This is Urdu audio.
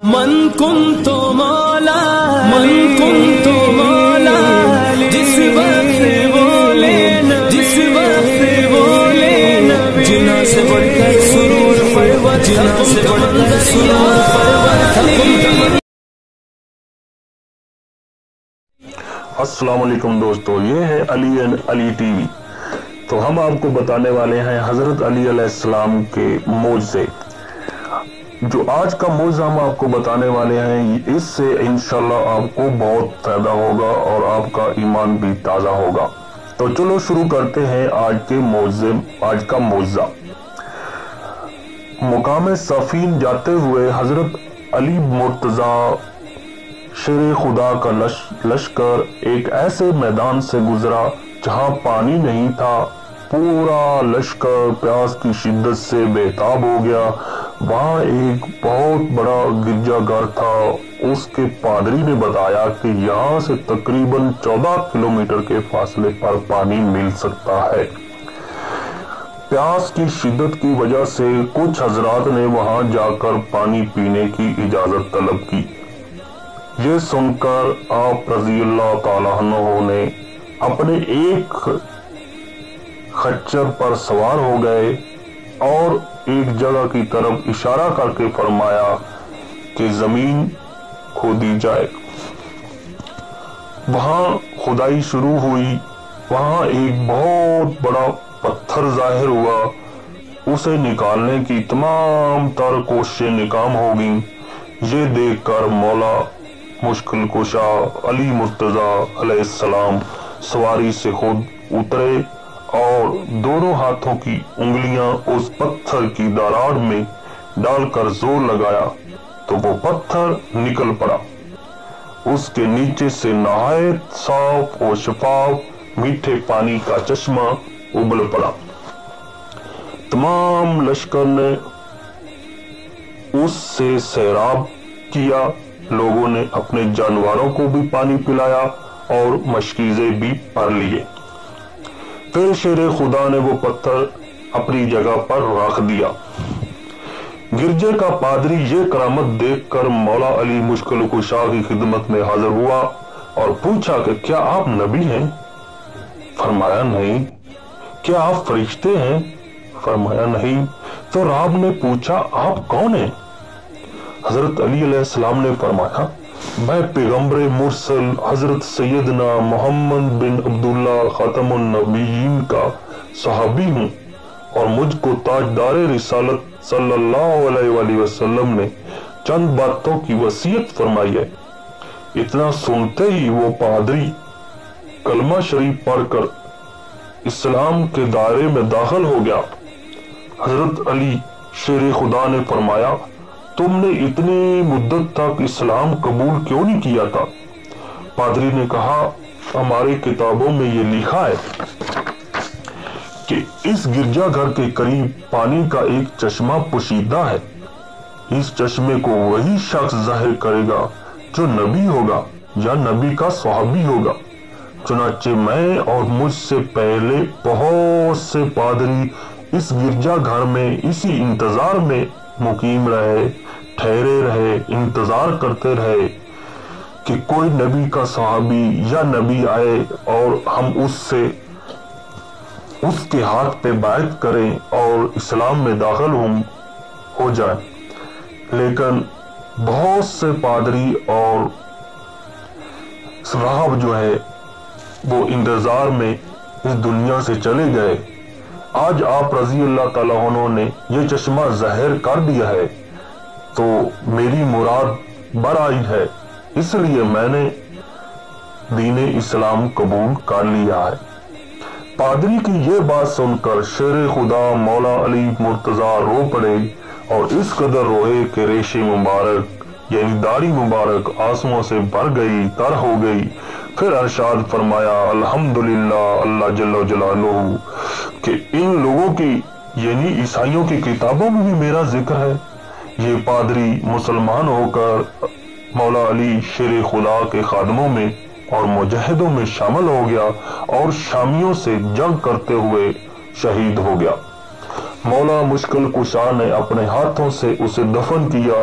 من کنت مولا من کنت مولا جس وقت بولے جس وقت بولے جنا سے بڑھ کر سرور پرور جنا سے بڑھ کر سرور پرور. السلام علیکم دوستو، یہ ہے علی ٹی وی. تو ہم آپ کو بتانے والے ہیں حضرت علی علیہ السلام کے معجزے. جو آج کا معجزہ ہم آپ کو بتانے والے ہیں، اس سے انشاءاللہ آپ کو بہت فائدہ ہوگا اور آپ کا ایمان بھی تازہ ہوگا. تو چلو شروع کرتے ہیں آج کا معجزہ. مقام صفین جاتے ہوئے حضرت علی مرتضیٰ شیر خدا کا لشکر ایک ایسے میدان سے گزرا جہاں پانی نہیں تھا. پورا لشکر پیاس کی شدت سے بےتاب ہو گیا. وہاں ایک بہت بڑا گرجا گھر تھا. اس کے پادری نے بتایا کہ یہاں سے تقریباً 14 کلومیٹر کے فاصلے پر پانی مل سکتا ہے. پیاس کی شدت کی وجہ سے کچھ حضرات نے وہاں جا کر پانی پینے کی اجازت طلب کی. یہ سن کر آپ رضی اللہ تعالیٰ عنہ نے اپنے ایک خچر پر سوار ہو گئے اور ایک جگہ کی طرف اشارہ کر کے فرمایا کہ زمین کھودی جائے. وہاں کھدائی شروع ہوئی. وہاں ایک بہت بڑا پتھر ظاہر ہوا. اسے نکالنے کی تمام تر کوششیں ناکام ہو گئیں. یہ دیکھ کر مولا مشکل کشا علی مرتضیٰ علیہ السلام سواری سے خود اترے اور دونوں ہاتھوں کی انگلیاں اس پتھر کی دراڑ میں ڈال کر زور لگایا تو وہ پتھر نکل پڑا. اس کے نیچے سے نہایت صاف اور شفاف میٹھے پانی کا چشمہ ابل پڑا. تمام لشکر نے اس سے سیراب کیا. لوگوں نے اپنے جانوروں کو بھی پانی پلایا اور مشکیزیں بھی بھر لیے. پھر شیر خدا نے وہ پتھر اپنی جگہ پر رکھ دیا. گرجے کا پادری یہ کرامت دیکھ کر مولا علی مشکل کشا کی خدمت میں حاضر ہوا اور پوچھا کہ کیا آپ نبی ہیں؟ فرمایا نہیں. کیا آپ فرشتے ہیں؟ فرمایا نہیں. تو راہب نے پوچھا آپ کون ہیں؟ حضرت علی علیہ السلام نے فرمایا میں پیغمبر مرسل حضرت سیدنا محمد بن عبداللہ خاتم النبیین کا صحابی ہوں اور مجھ کو تاجدار رسالت صلی اللہ علیہ وآلہ وسلم نے چند باتوں کی وصیت فرمائی ہے. اتنا سنتے ہی وہ پادری کلمہ شریف پڑھ کر اسلام کے دائرے میں داخل ہو گیا. حضرت علی شیر خدا نے فرمایا تم نے اتنی مدت تک اسلام قبول کیوں نہیں کیا تھا؟ پادری نے کہا ہماری کتابوں میں یہ لکھا ہے کہ اس گرجا گھر کے قریب پانی کا ایک چشمہ پوشیدہ ہے. اس چشمے کو وہی شخص ظاہر کرے گا جو نبی ہوگا یا نبی کا صحابی ہوگا. چنانچہ میں اور مجھ سے پہلے بہت سے پادری اس گرجا گھر میں اسی انتظار میں مقیم رہے، ٹھہرے رہے، انتظار کرتے رہے کہ کوئی نبی کا صحابی یا نبی آئے اور ہم اس کے ہاتھ پہ بیعت کریں اور اسلام میں داخل ہو جائیں. لیکن بہت سے پادری اور راہب جو ہے وہ انتظار میں اس دنیا سے چلے گئے. آج آپ رضی اللہ تعالیٰ عنہ نے یہ چشمہ ظاہر کر دیا ہے تو میری مراد بر آئی ہے، اس لیے میں نے دین اسلام قبول کر لیا ہے. پادری کی یہ بات سن کر شیر خدا مولا علی مرتضیٰ رو پڑے اور اس قدر روئے کہ ریش مبارک یعنی داڑھی مبارک آنسوؤں سے بھر گئی، تر ہو گئی. پھر ارشاد فرمایا الحمدللہ اللہ جل جلالہ کہ ان لوگوں کی یعنی عیسائیوں کی کتابوں میں بھی میرا ذکر ہے. یہ پادری مسلمان ہو کر مولا علی شیر خدا کے خادموں میں اور مجاہدوں میں شامل ہو گیا اور شامیوں سے جنگ کرتے ہوئے شہید ہو گیا. مولا مشکل کشا نے اپنے ہاتھوں سے اسے دفن کیا.